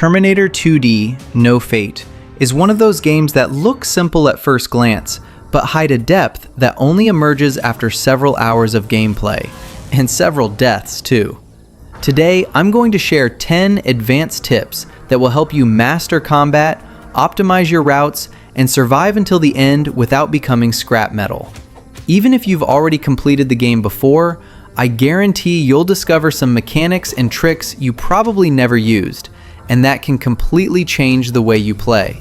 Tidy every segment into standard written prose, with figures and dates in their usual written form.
Terminator 2D No Fate is one of those games that look simple at first glance, but hide a depth that only emerges after several hours of gameplay, and several deaths too. Today, I'm going to share 10 advanced tips that will help you master combat, optimize your routes, and survive until the end without becoming scrap metal. Even if you've already completed the game before, I guarantee you'll discover some mechanics and tricks you probably never used, and that can completely change the way you play.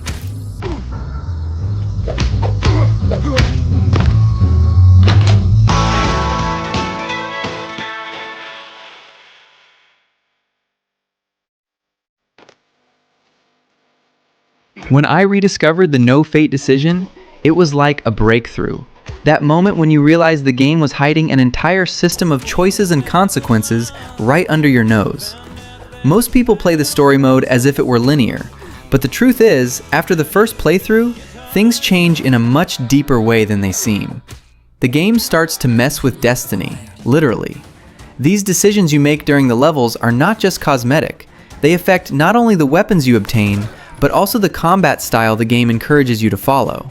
When I rediscovered the No Fate decision, it was like a breakthrough. That moment when you realized the game was hiding an entire system of choices and consequences right under your nose. Most people play the story mode as if it were linear, but the truth is, after the first playthrough, things change in a much deeper way than they seem. The game starts to mess with destiny, literally. These decisions you make during the levels are not just cosmetic. They affect not only the weapons you obtain, but also the combat style the game encourages you to follow.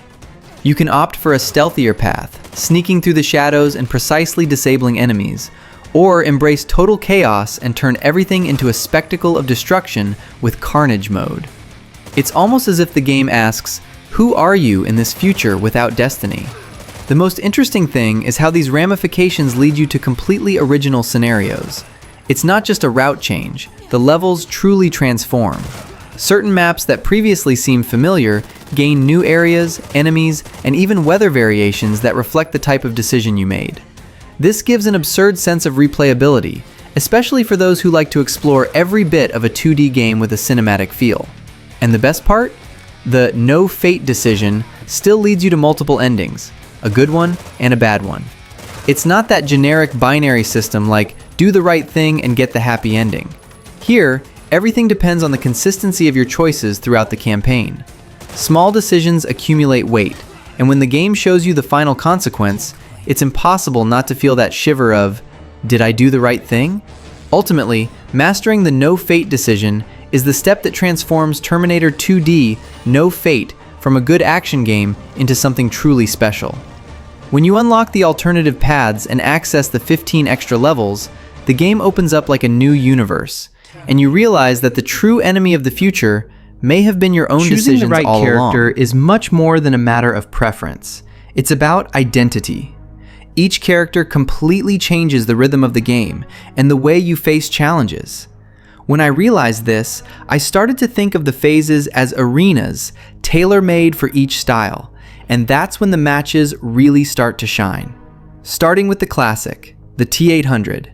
You can opt for a stealthier path, sneaking through the shadows and precisely disabling enemies, or embrace total chaos and turn everything into a spectacle of destruction with Carnage mode. It's almost as if the game asks, who are you in this future without destiny? The most interesting thing is how these ramifications lead you to completely original scenarios. It's not just a route change, the levels truly transform. Certain maps that previously seemed familiar gain new areas, enemies, and even weather variations that reflect the type of decision you made. This gives an absurd sense of replayability, especially for those who like to explore every bit of a 2D game with a cinematic feel. And the best part? The No Fate decision still leads you to multiple endings, a good one and a bad one. It's not that generic binary system like do the right thing and get the happy ending. Here, everything depends on the consistency of your choices throughout the campaign. Small decisions accumulate weight, and when the game shows you the final consequence, it's impossible not to feel that shiver of, did I do the right thing? Ultimately, mastering the No Fate decision is the step that transforms Terminator 2D No Fate from a good action game into something truly special. When you unlock the alternative paths and access the 15 extra levels, the game opens up like a new universe, and you realize that the true enemy of the future may have been your own decisions all along. Choosing the right character is much more than a matter of preference. It's about identity. Each character completely changes the rhythm of the game and the way you face challenges. When I realized this, I started to think of the phases as arenas tailor-made for each style, and that's when the matches really start to shine. Starting with the classic, the T-800.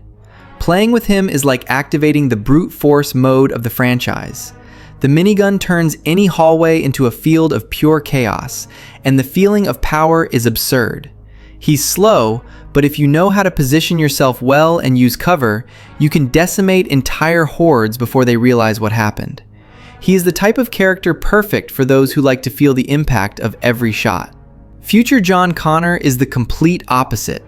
Playing with him is like activating the brute force mode of the franchise. The minigun turns any hallway into a field of pure chaos, and the feeling of power is absurd. He's slow, but if you know how to position yourself well and use cover, you can decimate entire hordes before they realize what happened. He is the type of character perfect for those who like to feel the impact of every shot. Future John Connor is the complete opposite,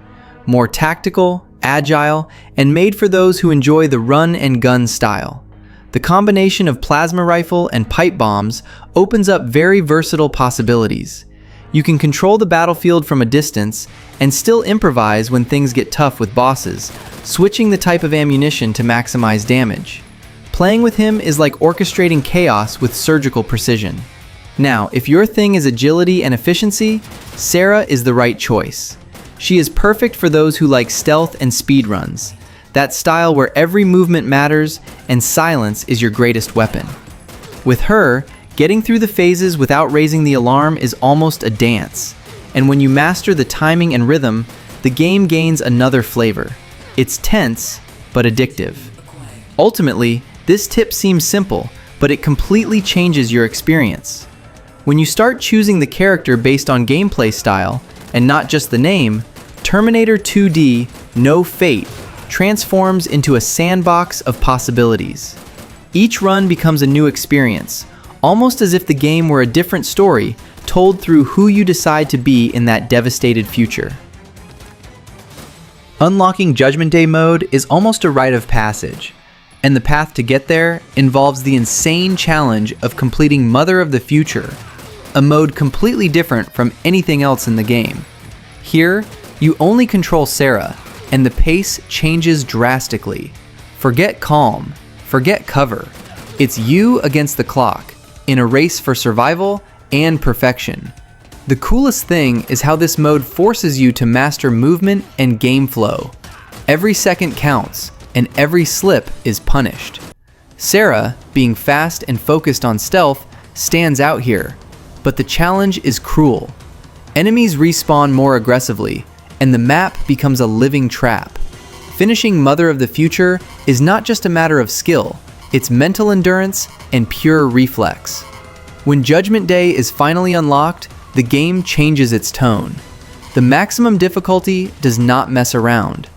more tactical, agile, and made for those who enjoy the run and gun style. The combination of plasma rifle and pipe bombs opens up very versatile possibilities. You can control the battlefield from a distance and still improvise when things get tough with bosses, switching the type of ammunition to maximize damage. Playing with him is like orchestrating chaos with surgical precision. Now, if your thing is agility and efficiency, Sarah is the right choice. She is perfect for those who like stealth and speedruns, that style where every movement matters and silence is your greatest weapon. With her, getting through the phases without raising the alarm is almost a dance, and when you master the timing and rhythm, the game gains another flavor. It's tense, but addictive. Ultimately, this tip seems simple, but it completely changes your experience. When you start choosing the character based on gameplay style, and not just the name, Terminator 2D No Fate transforms into a sandbox of possibilities. Each run becomes a new experience, almost as if the game were a different story told through who you decide to be in that devastated future. Unlocking Judgment Day mode is almost a rite of passage. And the path to get there involves the insane challenge of completing Mother of the Future, a mode completely different from anything else in the game. Here, you only control Sarah, and the pace changes drastically. Forget calm, forget cover. It's you against the clock, in a race for survival and perfection. The coolest thing is how this mode forces you to master movement and game flow. Every second counts, and every slip is punished. Sarah, being fast and focused on stealth, stands out here, but the challenge is cruel. Enemies respawn more aggressively, and the map becomes a living trap. Finishing Mother of the Future is not just a matter of skill, it's mental endurance and pure reflex. When Judgment Day is finally unlocked, the game changes its tone. The maximum difficulty does not mess around.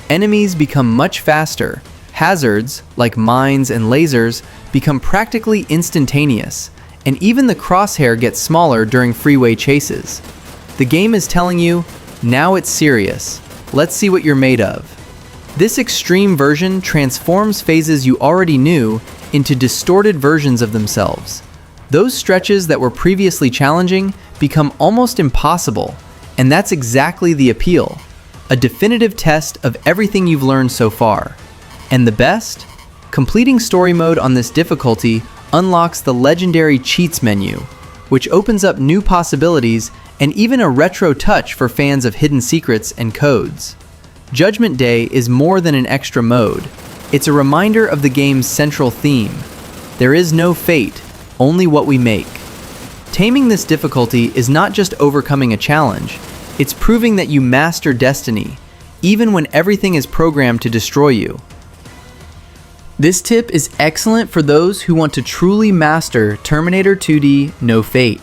Enemies become much faster. Hazards, like mines and lasers, become practically instantaneous, and even the crosshair gets smaller during freeway chases. The game is telling you, now it's serious. Let's see what you're made of. This extreme version transforms phases you already knew into distorted versions of themselves. Those stretches that were previously challenging become almost impossible, and that's exactly the appeal. A definitive test of everything you've learned so far. And the best? Completing story mode on this difficulty unlocks the legendary cheats menu, which opens up new possibilities and even a retro touch for fans of hidden secrets and codes. Judgment Day is more than an extra mode. It's a reminder of the game's central theme. There is no fate, only what we make. Taming this difficulty is not just overcoming a challenge, it's proving that you master destiny, even when everything is programmed to destroy you. This tip is excellent for those who want to truly master Terminator 2D No Fate.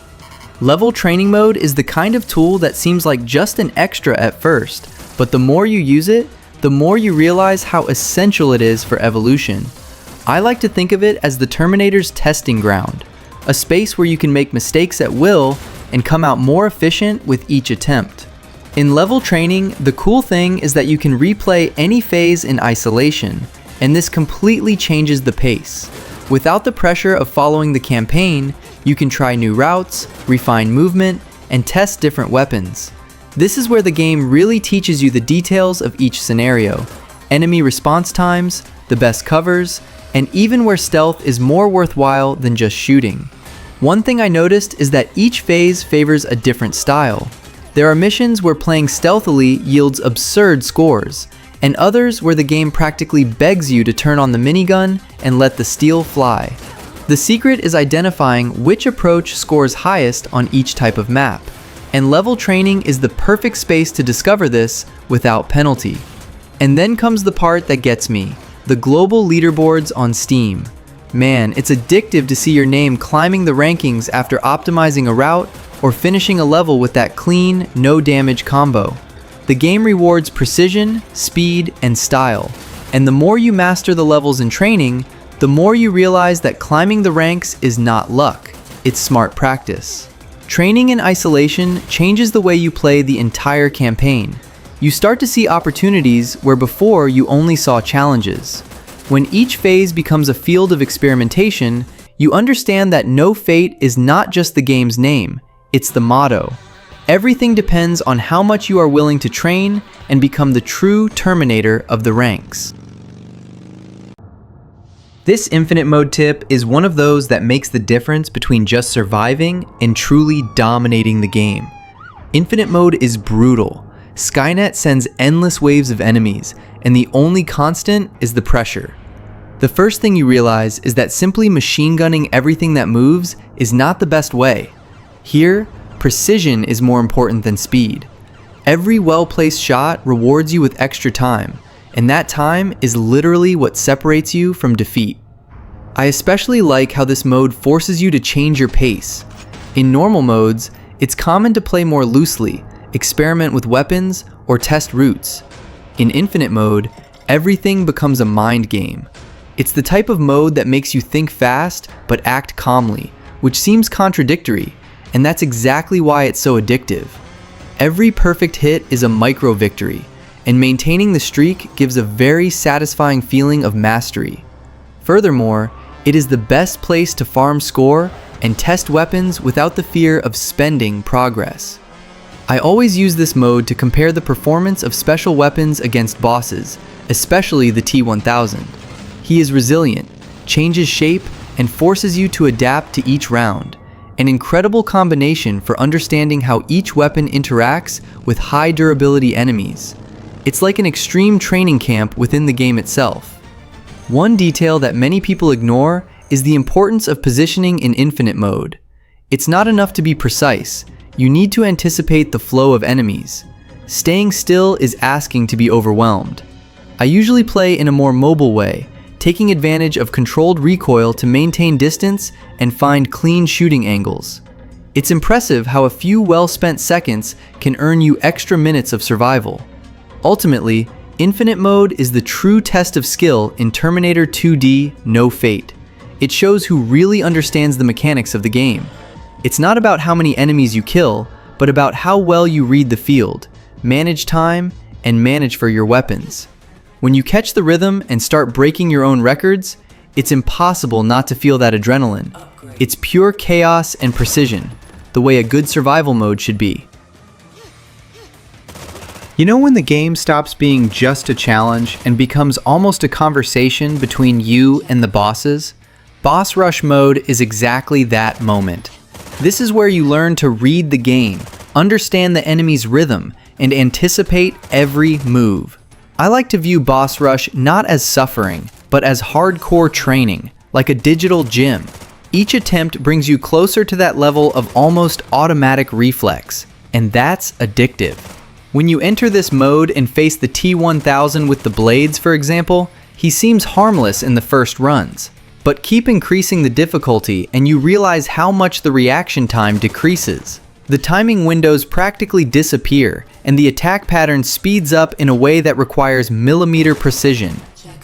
Level training mode is the kind of tool that seems like just an extra at first, but the more you use it, the more you realize how essential it is for evolution. I like to think of it as the Terminator's testing ground, a space where you can make mistakes at will and come out more efficient with each attempt. In level training, the cool thing is that you can replay any phase in isolation, and this completely changes the pace. Without the pressure of following the campaign, you can try new routes, refine movement, and test different weapons. This is where the game really teaches you the details of each scenario, enemy response times, the best covers, and even where stealth is more worthwhile than just shooting. One thing I noticed is that each phase favors a different style. There are missions where playing stealthily yields absurd scores, and others where the game practically begs you to turn on the minigun and let the steel fly. The secret is identifying which approach scores highest on each type of map, and level training is the perfect space to discover this without penalty. And then comes the part that gets me, the global leaderboards on Steam. Man, it's addictive to see your name climbing the rankings after optimizing a route or finishing a level with that clean, no damage combo. The game rewards precision, speed, and style, and the more you master the levels in training, the more you realize that climbing the ranks is not luck, it's smart practice. Training in isolation changes the way you play the entire campaign. You start to see opportunities where before you only saw challenges. When each phase becomes a field of experimentation, you understand that No Fate is not just the game's name, it's the motto. Everything depends on how much you are willing to train and become the true Terminator of the ranks. This infinite mode tip is one of those that makes the difference between just surviving and truly dominating the game. Infinite mode is brutal. Skynet sends endless waves of enemies, and the only constant is the pressure. The first thing you realize is that simply machine gunning everything that moves is not the best way. Here, precision is more important than speed. Every well-placed shot rewards you with extra time, and that time is literally what separates you from defeat. I especially like how this mode forces you to change your pace. In normal modes, it's common to play more loosely, experiment with weapons, or test routes. In infinite mode, everything becomes a mind game. It's the type of mode that makes you think fast but act calmly, which seems contradictory, and that's exactly why it's so addictive. Every perfect hit is a micro victory, and maintaining the streak gives a very satisfying feeling of mastery. Furthermore, it is the best place to farm score and test weapons without the fear of spending progress. I always use this mode to compare the performance of special weapons against bosses, especially the T-1000. He is resilient, changes shape, and forces you to adapt to each round. An incredible combination for understanding how each weapon interacts with high durability enemies. It's like an extreme training camp within the game itself. One detail that many people ignore is the importance of positioning in infinite mode. It's not enough to be precise, you need to anticipate the flow of enemies. Staying still is asking to be overwhelmed. I usually play in a more mobile way, taking advantage of controlled recoil to maintain distance and find clean shooting angles. It's impressive how a few well-spent seconds can earn you extra minutes of survival. Ultimately, infinite mode is the true test of skill in Terminator 2D No Fate. It shows who really understands the mechanics of the game. It's not about how many enemies you kill, but about how well you read the field, manage time, and manage for your weapons. When you catch the rhythm and start breaking your own records, it's impossible not to feel that adrenaline. It's pure chaos and precision, the way a good survival mode should be. You know when the game stops being just a challenge and becomes almost a conversation between you and the bosses? Boss Rush mode is exactly that moment. This is where you learn to read the game, understand the enemy's rhythm, and anticipate every move. I like to view Boss Rush not as suffering, but as hardcore training, like a digital gym. Each attempt brings you closer to that level of almost automatic reflex, and that's addictive. When you enter this mode and face the T-1000 with the blades, for example, he seems harmless in the first runs. But keep increasing the difficulty and you realize how much the reaction time decreases. The timing windows practically disappear, and the attack pattern speeds up in a way that requires millimeter precision.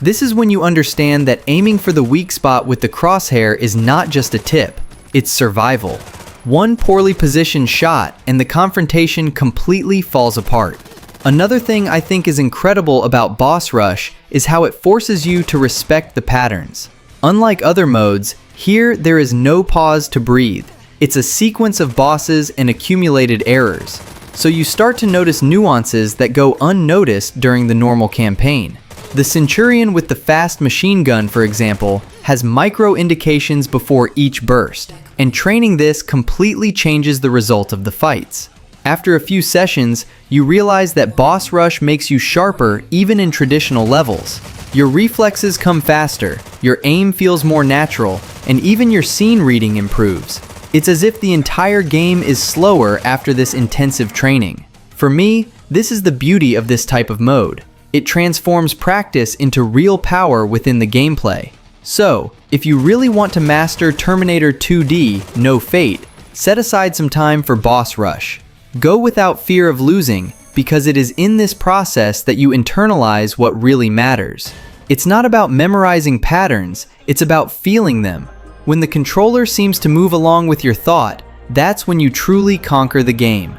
This is when you understand that aiming for the weak spot with the crosshair is not just a tip, it's survival. One poorly positioned shot and the confrontation completely falls apart. Another thing I think is incredible about Boss Rush is how it forces you to respect the patterns. Unlike other modes, here there is no pause to breathe. It's a sequence of bosses and accumulated errors. So you start to notice nuances that go unnoticed during the normal campaign. The Centurion with the fast machine gun, for example, has micro indications before each burst, and training this completely changes the result of the fights. After a few sessions, you realize that Boss Rush makes you sharper even in traditional levels. Your reflexes come faster, your aim feels more natural, and even your scene reading improves. It's as if the entire game is slower after this intensive training. For me, this is the beauty of this type of mode. It transforms practice into real power within the gameplay. So, if you really want to master Terminator 2D No Fate, set aside some time for Boss Rush. Go without fear of losing, because it is in this process that you internalize what really matters. It's not about memorizing patterns, it's about feeling them. When the controller seems to move along with your thought, that's when you truly conquer the game.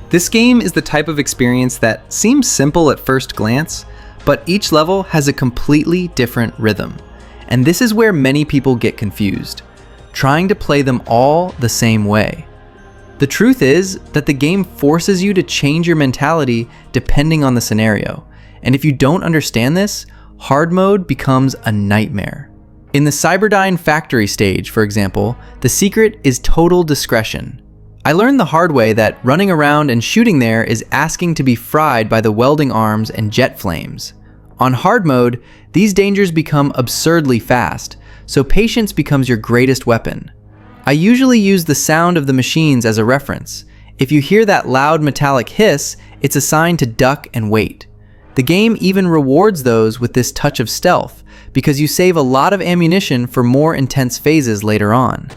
This game is the type of experience that seems simple at first glance, but each level has a completely different rhythm. And this is where many people get confused, trying to play them all the same way. The truth is that the game forces you to change your mentality depending on the scenario. And if you don't understand this, hard mode becomes a nightmare. In the Cyberdyne factory stage, for example, the secret is total discretion. I learned the hard way that running around and shooting there is asking to be fried by the welding arms and jet flames. On hard mode, these dangers become absurdly fast, so patience becomes your greatest weapon. I usually use the sound of the machines as a reference. If you hear that loud metallic hiss, it's a sign to duck and wait. The game even rewards those with this touch of stealth, because you save a lot of ammunition for more intense phases later on.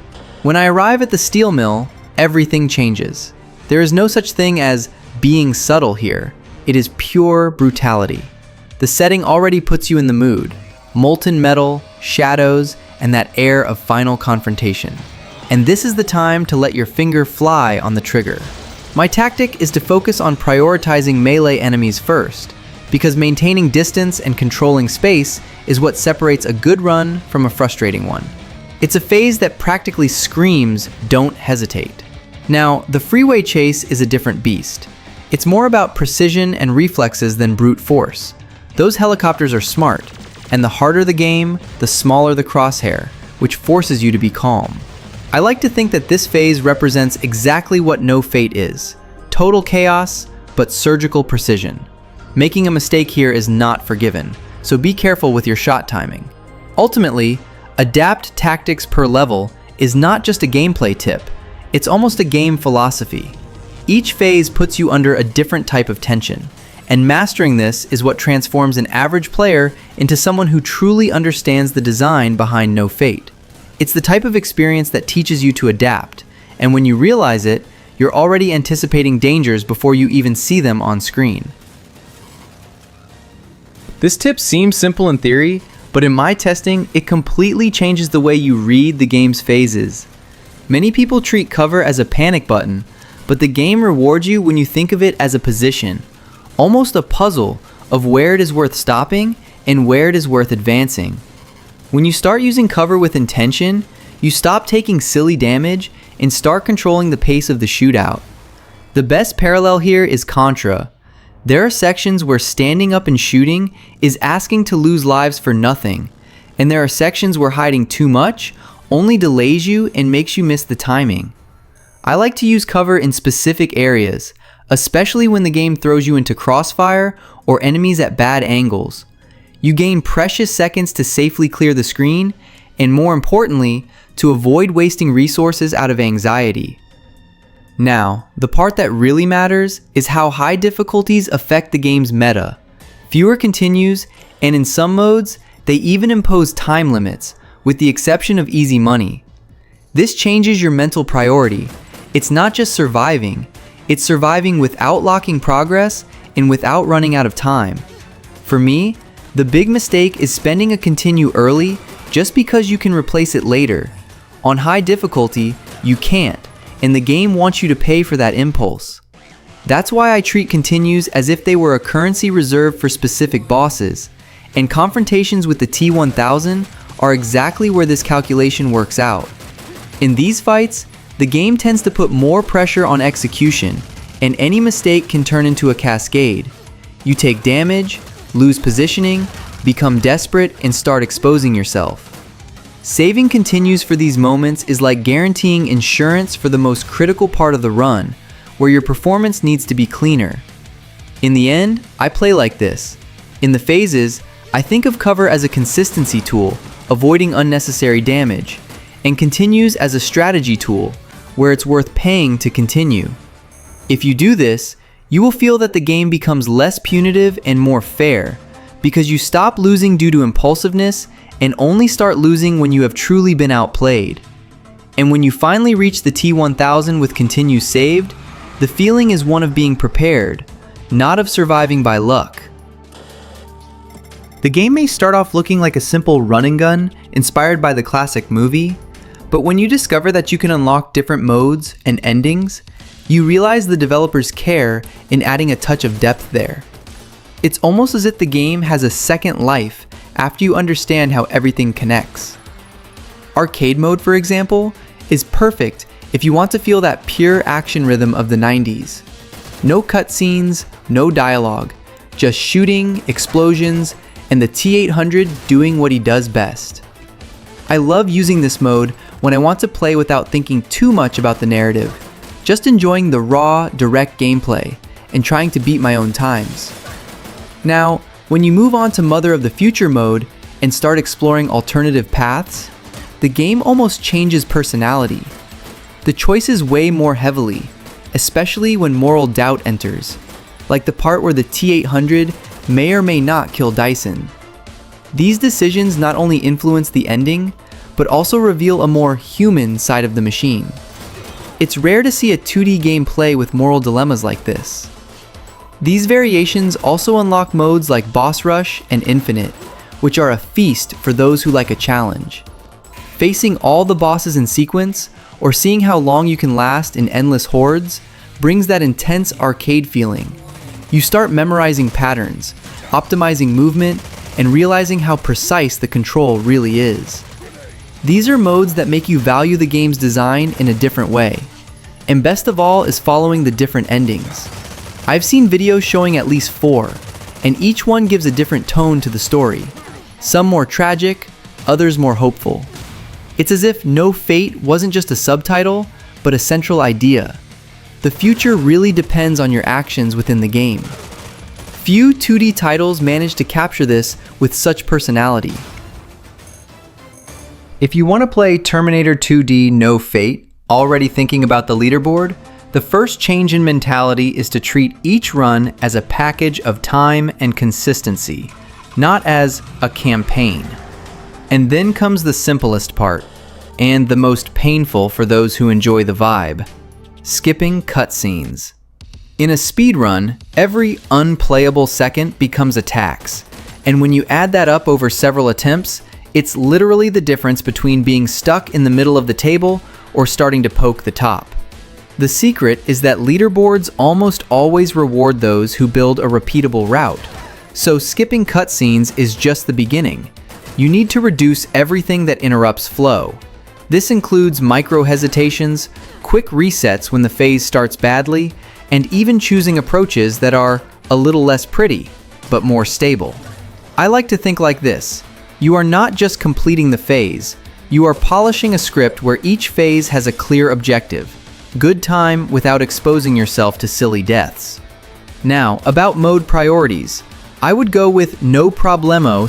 When I arrive at the steel mill, everything changes. There is no such thing as being subtle here. It is pure brutality. The setting already puts you in the mood. Molten metal, shadows, and that air of final confrontation. And this is the time to let your finger fly on the trigger. My tactic is to focus on prioritizing melee enemies first. because maintaining distance and controlling space is what separates a good run from a frustrating one. It's a phase that practically screams, "Don't hesitate." Now, the freeway chase is a different beast. It's more about precision and reflexes than brute force. Those helicopters are smart, and the harder the game, the smaller the crosshair, which forces you to be calm. I like to think that this phase represents exactly what No Fate is: total chaos, but surgical precision. Making a mistake here is not forgiven, so be careful with your shot timing. Ultimately, adapt tactics per level is not just a gameplay tip, it's almost a game philosophy. Each phase puts you under a different type of tension, and mastering this is what transforms an average player into someone who truly understands the design behind No Fate. It's the type of experience that teaches you to adapt, and when you realize it, you're already anticipating dangers before you even see them on screen. This tip seems simple in theory, but in my testing, it completely changes the way you read the game's phases. Many people treat cover as a panic button, but the game rewards you when you think of it as a position, almost a puzzle of where it is worth stopping and where it is worth advancing. When you start using cover with intention, you stop taking silly damage and start controlling the pace of the shootout. The best parallel here is Contra. There are sections where standing up and shooting is asking to lose lives for nothing, and there are sections where hiding too much only delays you and makes you miss the timing. I like to use cover in specific areas, especially when the game throws you into crossfire or enemies at bad angles. You gain precious seconds to safely clear the screen, and more importantly, to avoid wasting resources out of anxiety. Now, the part that really matters is how high difficulties affect the game's meta. Fewer continues, and in some modes, they even impose time limits, with the exception of easy money. This changes your mental priority. It's not just surviving, it's surviving without locking progress and without running out of time. For me, the big mistake is spending a continue early just because you can replace it later. On high difficulty, you can't, and the game wants you to pay for that impulse. That's why I treat continues as if they were a currency reserved for specific bosses, and confrontations with the T-1000 are exactly where this calculation works out. In these fights, the game tends to put more pressure on execution, and any mistake can turn into a cascade. You take damage, lose positioning, become desperate, and start exposing yourself. Saving continues for these moments is like guaranteeing insurance for the most critical part of the run, where your performance needs to be cleaner. In the end, I play like this. In the phases, I think of cover as a consistency tool, avoiding unnecessary damage, and continues as a strategy tool, where it's worth paying to continue. If you do this, you will feel that the game becomes less punitive and more fair, because you stop losing due to impulsiveness and only start losing when you have truly been outplayed. And when you finally reach the T-1000 with continue saved, the feeling is one of being prepared, not of surviving by luck. The game may start off looking like a simple run and gun inspired by the classic movie, but when you discover that you can unlock different modes and endings, you realize the developers care in adding a touch of depth there. It's almost as if the game has a second life after you understand how everything connects. Arcade mode, for example, is perfect if you want to feel that pure action rhythm of the 90s. No cutscenes, no dialogue, just shooting, explosions, and the T-800 doing what he does best. I love using this mode when I want to play without thinking too much about the narrative, just enjoying the raw, direct gameplay and trying to beat my own times. Now, when you move on to Mother of the Future mode and start exploring alternative paths, the game almost changes personality. The choices weigh more heavily, especially when moral doubt enters, like the part where the T-800 may or may not kill Dyson. These decisions not only influence the ending, but also reveal a more human side of the machine. It's rare to see a 2D game play with moral dilemmas like this. These variations also unlock modes like Boss Rush and Infinite, which are a feast for those who like a challenge. Facing all the bosses in sequence, or seeing how long you can last in endless hordes, brings that intense arcade feeling. You start memorizing patterns, optimizing movement, and realizing how precise the control really is. These are modes that make you value the game's design in a different way. And best of all is following the different endings. I've seen videos showing at least 4, and each one gives a different tone to the story. Some more tragic, others more hopeful. It's as if No Fate wasn't just a subtitle, but a central idea. The future really depends on your actions within the game. Few 2D titles manage to capture this with such personality. If you want to play Terminator 2D No Fate, already thinking about the leaderboard, the first change in mentality is to treat each run as a package of time and consistency, not as a campaign. And then comes the simplest part, and the most painful for those who enjoy the vibe: skipping cutscenes. In a speedrun, every unplayable second becomes a tax, and when you add that up over several attempts, it's literally the difference between being stuck in the middle of the table or starting to poke the top. The secret is that leaderboards almost always reward those who build a repeatable route, so skipping cutscenes is just the beginning. You need to reduce everything that interrupts flow. This includes micro-hesitations, quick resets when the phase starts badly, and even choosing approaches that are a little less pretty, but more stable. I like to think like this: you are not just completing the phase, you are polishing a script where each phase has a clear objective. Good time without exposing yourself to silly deaths. Now, about mode priorities. I would go with No Problemo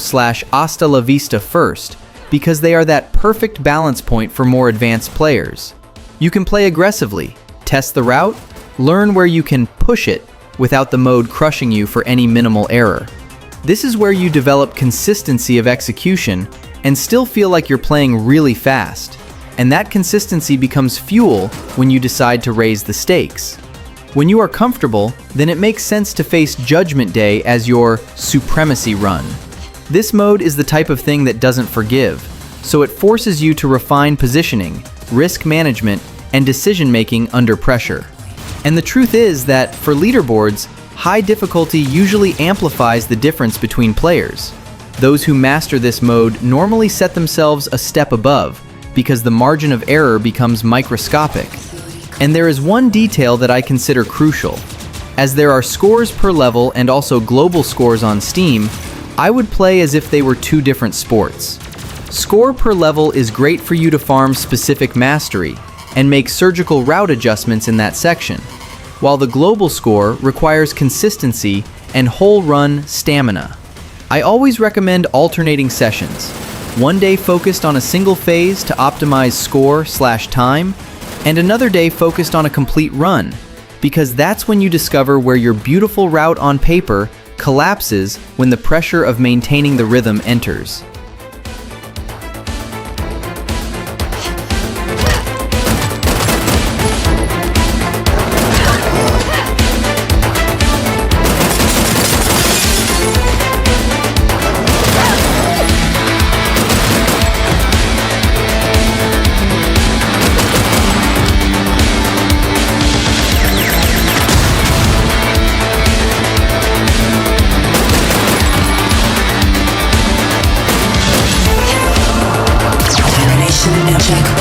/ Hasta la Vista first, because they are that perfect balance point for more advanced players. You can play aggressively, test the route, learn where you can push it without the mode crushing you for any minimal error. This is where you develop consistency of execution and still feel like you're playing really fast. And that consistency becomes fuel when you decide to raise the stakes. When you are comfortable, then it makes sense to face Judgment Day as your supremacy run. This mode is the type of thing that doesn't forgive, so it forces you to refine positioning, risk management, and decision-making under pressure. And the truth is that, for leaderboards, high difficulty usually amplifies the difference between players. Those who master this mode normally set themselves a step above, because the margin of error becomes microscopic. And there is one detail that I consider crucial. As there are scores per level and also global scores on Steam, I would play as if they were two different sports. Score per level is great for you to farm specific mastery and make surgical route adjustments in that section, while the global score requires consistency and whole run stamina. I always recommend alternating sessions. One day focused on a single phase to optimize score / time, and another day focused on a complete run, because that's when you discover where your beautiful route on paper collapses when the pressure of maintaining the rhythm enters. Check.